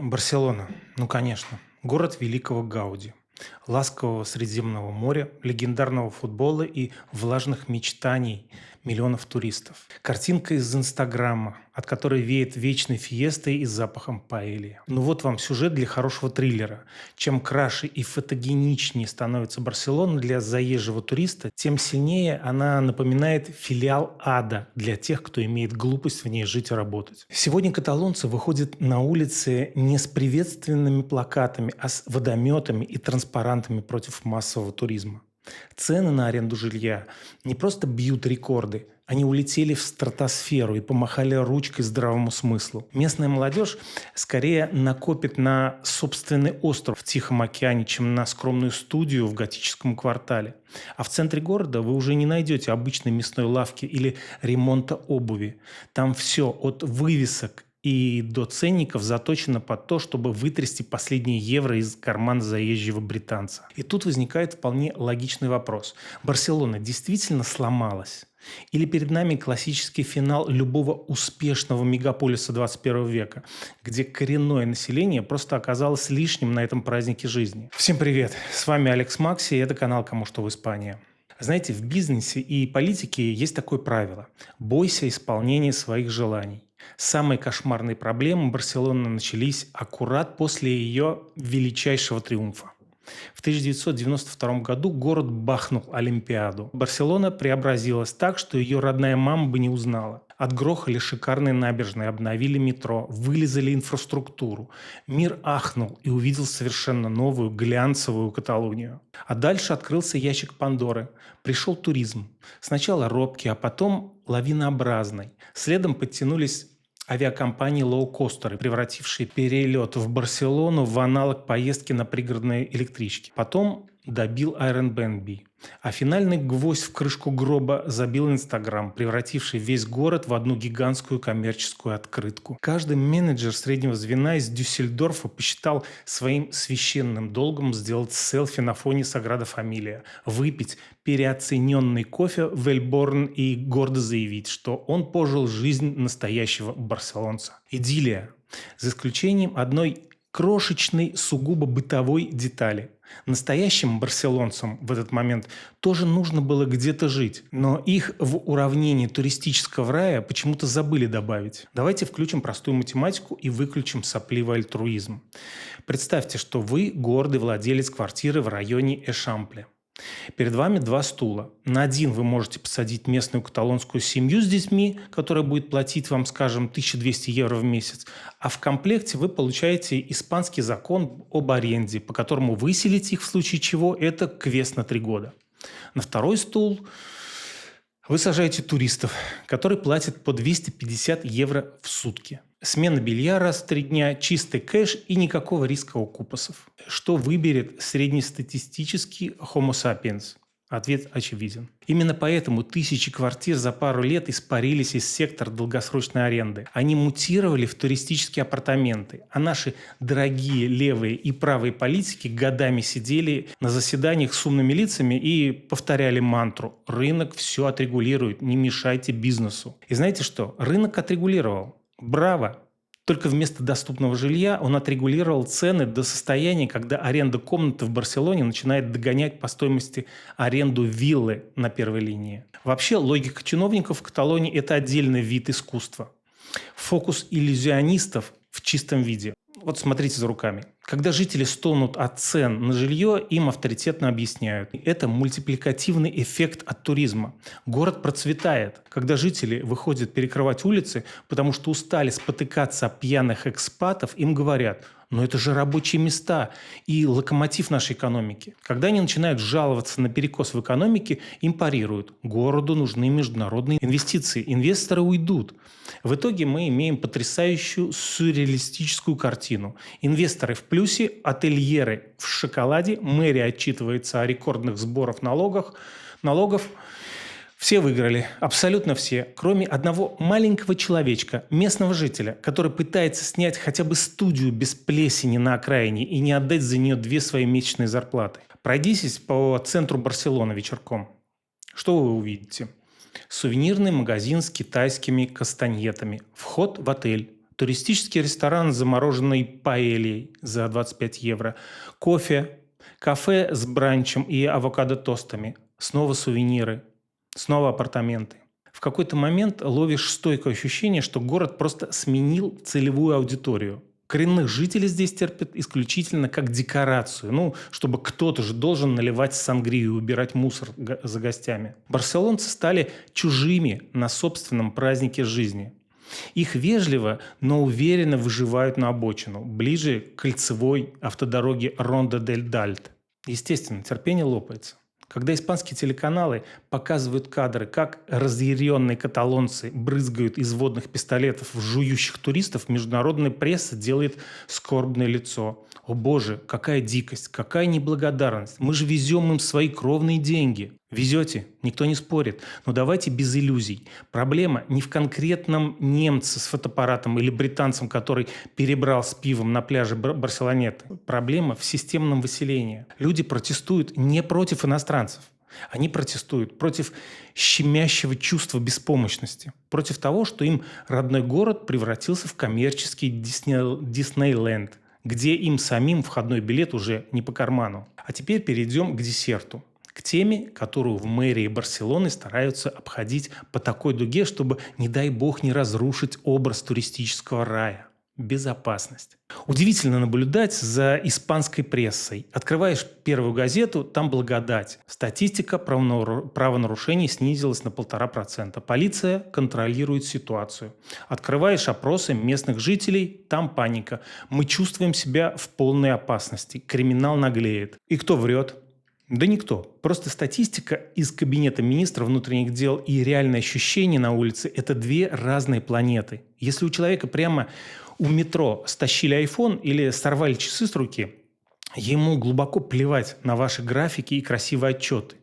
Барселона. Ну, конечно. Город великого Гауди. Ласкового Средиземного моря, легендарного футбола и влажных мечтаний миллионов туристов. Картинка из Инстаграма, от которой веет вечной фиестой и запахом паэльи. Ну вот вам сюжет для хорошего триллера. Чем краше и фотогеничнее становится Барселона для заезжего туриста, тем сильнее она напоминает филиал ада для тех, кто имеет глупость в ней жить и работать. Сегодня каталонцы выходят на улицы не с приветственными плакатами, а с водометами и транспарантами против массового туризма. Цены на аренду жилья не просто бьют рекорды, они улетели в стратосферу и помахали ручкой здравому смыслу. Местная молодежь скорее накопит на собственный остров в Тихом океане, чем на скромную студию в готическом квартале. А в центре города вы уже не найдете обычной мясной лавки или ремонта обуви. Там все от вывесок и до ценников заточено под то, чтобы вытрясти последние евро из кармана заезжего британца. И тут возникает вполне логичный вопрос. Барселона действительно сломалась? Или перед нами классический финал любого успешного мегаполиса 21 века, где коренное население просто оказалось лишним на этом празднике жизни? Всем привет! С вами Алекс Макси, и это канал «Кому что в Испании». Знаете, в бизнесе и политике есть такое правило – бойся исполнения своих желаний. Самые кошмарные проблемы Барселоны начались аккурат после ее величайшего триумфа. В 1992 году город бахнул Олимпиаду. Барселона преобразилась так, что ее родная мама бы не узнала. Отгрохали шикарные набережные, обновили метро, вылизали инфраструктуру. Мир ахнул и увидел совершенно новую глянцевую Каталонию. А дальше открылся ящик Пандоры. Пришел туризм. Сначала робкий, а потом лавинообразный. Следом подтянулись авиакомпании лоукостеры, превратившие перелет в Барселону в аналог поездки на пригородной электричке. Потом добил Airbnb. А финальный гвоздь в крышку гроба забил Инстаграм, превративший весь город в одну гигантскую коммерческую открытку. Каждый менеджер среднего звена из Дюссельдорфа посчитал своим священным долгом сделать селфи на фоне Саграда Фамилия, выпить переоцененный кофе в Эльборн и гордо заявить, что он пожил жизнь настоящего барселонца. Идиллия. За исключением одной крошечной, сугубо бытовой детали. Настоящим барселонцам в этот момент тоже нужно было где-то жить, но их в уравнении туристического рая почему-то забыли добавить. Давайте включим простую математику и выключим сопливый альтруизм. Представьте, что вы гордый владелец квартиры в районе Эшампле. Перед вами два стула. На один вы можете посадить местную каталонскую семью с детьми, которая будет платить вам, скажем, 1200 евро в месяц, а в комплекте вы получаете испанский закон об аренде, по которому выселить их в случае чего – это квест на 3 года. На второй стул вы сажаете туристов, которые платят по 250 евро в сутки. Смена белья раз в 3 дня, чистый кэш и никакого риска окупасов. Что выберет среднестатистический Homo sapiens? Ответ очевиден. Именно поэтому тысячи квартир за пару лет испарились из сектора долгосрочной аренды. Они мутировали в туристические апартаменты, а наши дорогие левые и правые политики годами сидели на заседаниях с умными лицами и повторяли мантру «Рынок все отрегулирует, не мешайте бизнесу». И знаете что? Рынок отрегулировал. Браво! Только вместо доступного жилья он отрегулировал цены до состояния, когда аренда комнаты в Барселоне начинает догонять по стоимости аренду виллы на первой линии. Вообще логика чиновников в Каталонии – это отдельный вид искусства. Фокус иллюзионистов в чистом виде. Вот смотрите за руками. Когда жители стонут от цен на жилье, им авторитетно объясняют. Это мультипликативный эффект от туризма. Город процветает, когда жители выходят перекрывать улицы, потому что устали спотыкаться о пьяных экспатов, им говорят: но это же рабочие места и локомотив нашей экономики. Когда они начинают жаловаться на перекос в экономике, им парируют: городу нужны международные инвестиции, инвесторы уйдут. В итоге мы имеем потрясающую сюрреалистическую картину. Инвесторы в плюсе, ательеры в шоколаде, мэрия отчитывается о рекордных сборах налогов. Все выиграли, абсолютно все, кроме одного маленького человечка, местного жителя, который пытается снять хотя бы студию без плесени на окраине и не отдать за нее 2 свои месячные зарплаты. Пройдитесь по центру Барселоны вечерком. Что вы увидите? Сувенирный магазин с китайскими кастаньетами. Вход в отель. Туристический ресторан с замороженной паэльей за 25 евро. Кофе, кафе с бранчем и авокадо-тостами. Снова сувениры, снова апартаменты. В какой-то момент ловишь стойкое ощущение, что город просто сменил целевую аудиторию. Коренных жителей здесь терпят исключительно как декорацию. Чтобы кто-то же должен наливать сангрию и убирать мусор за гостями. Барселонцы стали чужими на собственном празднике жизни. Их вежливо, но уверенно выживают на обочину, ближе к кольцевой автодороге Ронда-дель-Дальт. Естественно, терпение лопается. Когда испанские телеканалы показывают кадры, как разъяренные каталонцы брызгают из водных пистолетов в жующих туристов, международная пресса делает скорбное лицо. О боже, какая дикость, какая неблагодарность. Мы же везем им свои кровные деньги. Везете, никто не спорит. Но давайте без иллюзий. Проблема не в конкретном немце с фотоаппаратом или британцем, который перебрал с пивом на пляже Барселонеты. Проблема в системном выселении. Люди протестуют не против иностранцев. Они протестуют против щемящего чувства беспомощности, против того, что им родной город превратился в коммерческий Диснейленд, где им самим входной билет уже не по карману. А теперь перейдем к десерту. К теме, которую в мэрии Барселоны стараются обходить по такой дуге, чтобы, не дай бог, не разрушить образ туристического рая. Безопасность. Удивительно наблюдать за испанской прессой. Открываешь первую газету, там благодать. Статистика правонарушений снизилась на 1,5%. Полиция контролирует ситуацию. Открываешь опросы местных жителей, там паника. Мы чувствуем себя в полной опасности. Криминал наглеет. И кто врет? Да никто. Просто статистика из кабинета министра внутренних дел и реальные ощущения на улице – это две разные планеты. Если у человека прямо у метро стащили iPhone или сорвали часы с руки, ему глубоко плевать на ваши графики и красивые отчеты.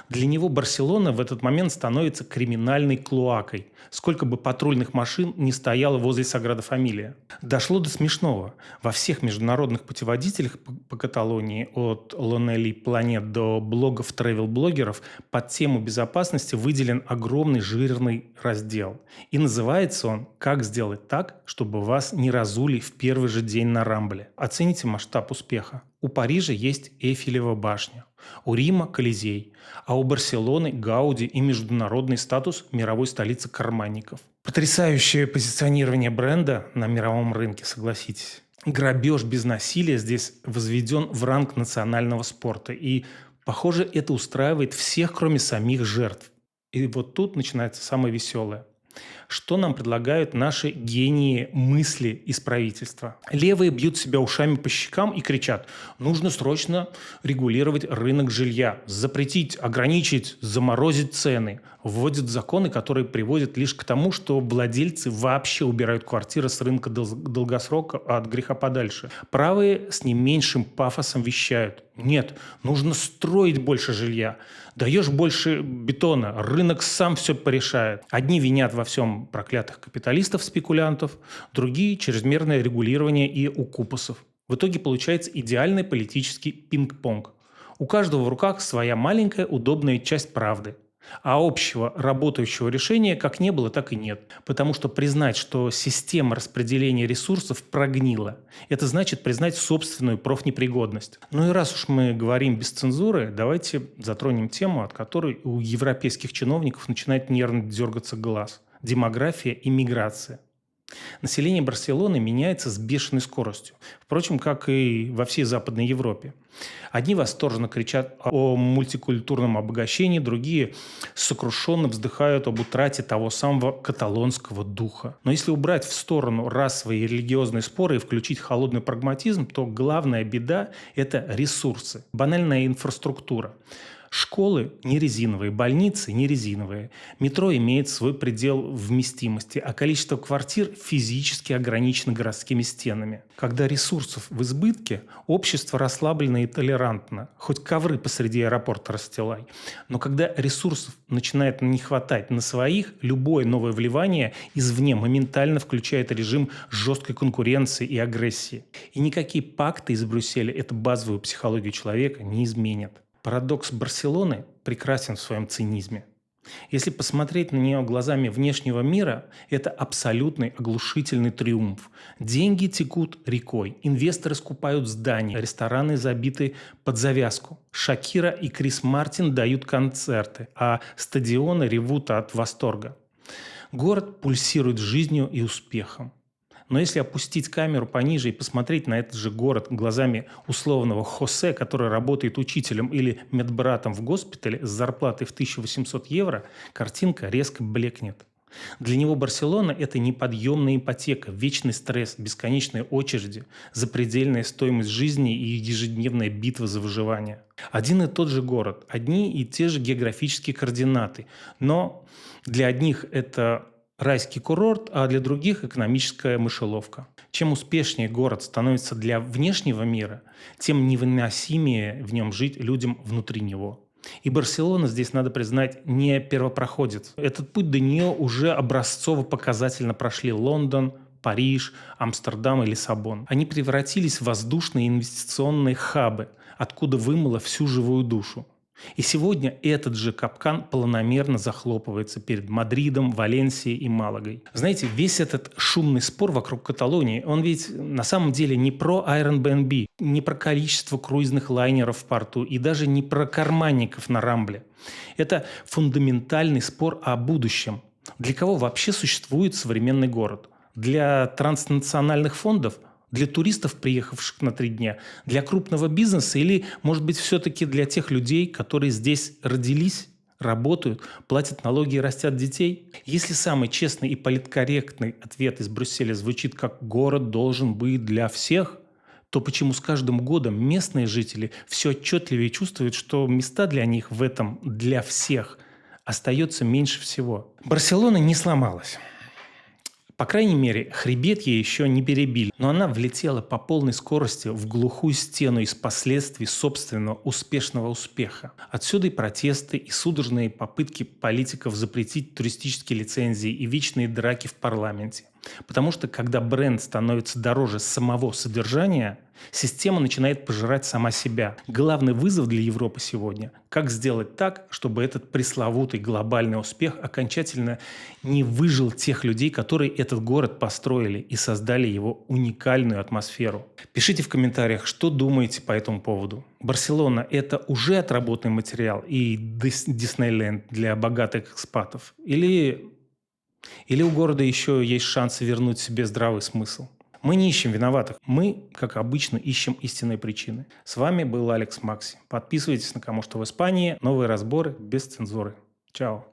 Для него Барселона в этот момент становится криминальной клоакой, сколько бы патрульных машин не стояло возле Саграда Фамилия. Дошло до смешного. Во всех международных путеводителях по Каталонии, от Lonely Planet до блогов travel-блогеров, под тему безопасности выделен огромный жирный раздел. И называется он «Как сделать так, чтобы вас не разули в первый же день на Рамбле». Оцените масштаб успеха. У Парижа есть Эйфелева башня, у Рима – Колизей, а у Барселоны – Гауди и международный статус мировой столицы карманников. Потрясающее позиционирование бренда на мировом рынке, согласитесь. Грабеж без насилия здесь возведен в ранг национального спорта. И, похоже, это устраивает всех, кроме самих жертв. И вот тут начинается самое веселое. Что нам предлагают наши гении мысли из правительства? Левые бьют себя ушами по щекам и кричат: нужно срочно регулировать рынок жилья, запретить, ограничить, заморозить цены. Вводят законы, которые приводят лишь к тому, что владельцы вообще убирают квартиры с рынка долгосрока от греха подальше. Правые с не меньшим пафосом вещают: нет, нужно строить больше жилья. Даешь больше бетона, рынок сам все порешает. Одни винят во всем проклятых капиталистов-спекулянтов, другие – чрезмерное регулирование и укупусов. В итоге получается идеальный политический пинг-понг. У каждого в руках своя маленькая удобная часть правды. А общего работающего решения как не было, так и нет. Потому что признать, что система распределения ресурсов прогнила, это значит признать собственную профнепригодность. Ну и раз уж мы говорим без цензуры, давайте затронем тему, от которой у европейских чиновников начинает нервно дергаться глаз. Демография и миграция. Население Барселоны меняется с бешеной скоростью, впрочем, как и во всей Западной Европе. Одни восторженно кричат о мультикультурном обогащении, другие сокрушенно вздыхают об утрате того самого каталонского духа. Но если убрать в сторону расовые и религиозные споры и включить холодный прагматизм, то главная беда – это ресурсы, банальная инфраструктура. Школы не резиновые, больницы не резиновые, метро имеет свой предел вместимости, а количество квартир физически ограничено городскими стенами. Когда ресурсов в избытке, общество расслаблено и толерантно, хоть ковры посреди аэропорта расстилай. Но когда ресурсов начинает не хватать на своих, любое новое вливание извне моментально включает режим жесткой конкуренции и агрессии. И никакие пакты из Брюсселя эту базовую психологию человека не изменят. Парадокс Барселоны прекрасен в своем цинизме. Если посмотреть на нее глазами внешнего мира, это абсолютный оглушительный триумф. Деньги текут рекой, инвесторы скупают здания, рестораны забиты под завязку. Шакира и Крис Мартин дают концерты, а стадионы ревут от восторга. Город пульсирует жизнью и успехом. Но если опустить камеру пониже и посмотреть на этот же город глазами условного Хосе, который работает учителем или медбратом в госпитале с зарплатой в 1800 евро, картинка резко блекнет. Для него Барселона – это неподъемная ипотека, вечный стресс, бесконечные очереди, запредельная стоимость жизни и ежедневная битва за выживание. Один и тот же город, одни и те же географические координаты, но для одних это райский курорт, а для других – экономическая мышеловка. Чем успешнее город становится для внешнего мира, тем невыносимее в нем жить людям внутри него. И Барселона, здесь надо признать, не первопроходец. Этот путь до нее уже образцово-показательно прошли Лондон, Париж, Амстердам и Лиссабон. Они превратились в воздушные инвестиционные хабы, откуда вымыло всю живую душу. И сегодня этот же капкан планомерно захлопывается перед Мадридом, Валенсией и Малагой. Знаете, весь этот шумный спор вокруг Каталонии, он ведь на самом деле не про Airbnb, не про количество круизных лайнеров в порту и даже не про карманников на Рамбле. Это фундаментальный спор о будущем. Для кого вообще существует современный город? Для транснациональных фондов? Для туристов, приехавших на 3 дня, для крупного бизнеса или, может быть, все-таки для тех людей, которые здесь родились, работают, платят налоги и растят детей? Если самый честный и политкорректный ответ из Брюсселя звучит как «город должен быть для всех», то почему с каждым годом местные жители все отчетливее чувствуют, что места для них в этом «для всех» остается меньше всего? Барселона не сломалась. По крайней мере, хребет ей еще не перебили, но она влетела по полной скорости в глухую стену из последствий собственного успешного успеха. Отсюда и протесты, и судорожные попытки политиков запретить туристические лицензии, и вечные драки в парламенте. Потому что, когда бренд становится дороже самого содержания, система начинает пожирать сама себя. Главный вызов для Европы сегодня – как сделать так, чтобы этот пресловутый глобальный успех окончательно не выжил тех людей, которые этот город построили и создали его уникальную атмосферу. Пишите в комментариях, что думаете по этому поводу. Барселона – это уже отработанный материал и Диснейленд для богатых экспатов? Или у города еще есть шанс вернуть себе здравый смысл? Мы не ищем виноватых. Мы, как обычно, ищем истинные причины. С вами был Алекс Макси. Подписывайтесь на «Кому что в Испании». Новые разборы без цензуры. Чао.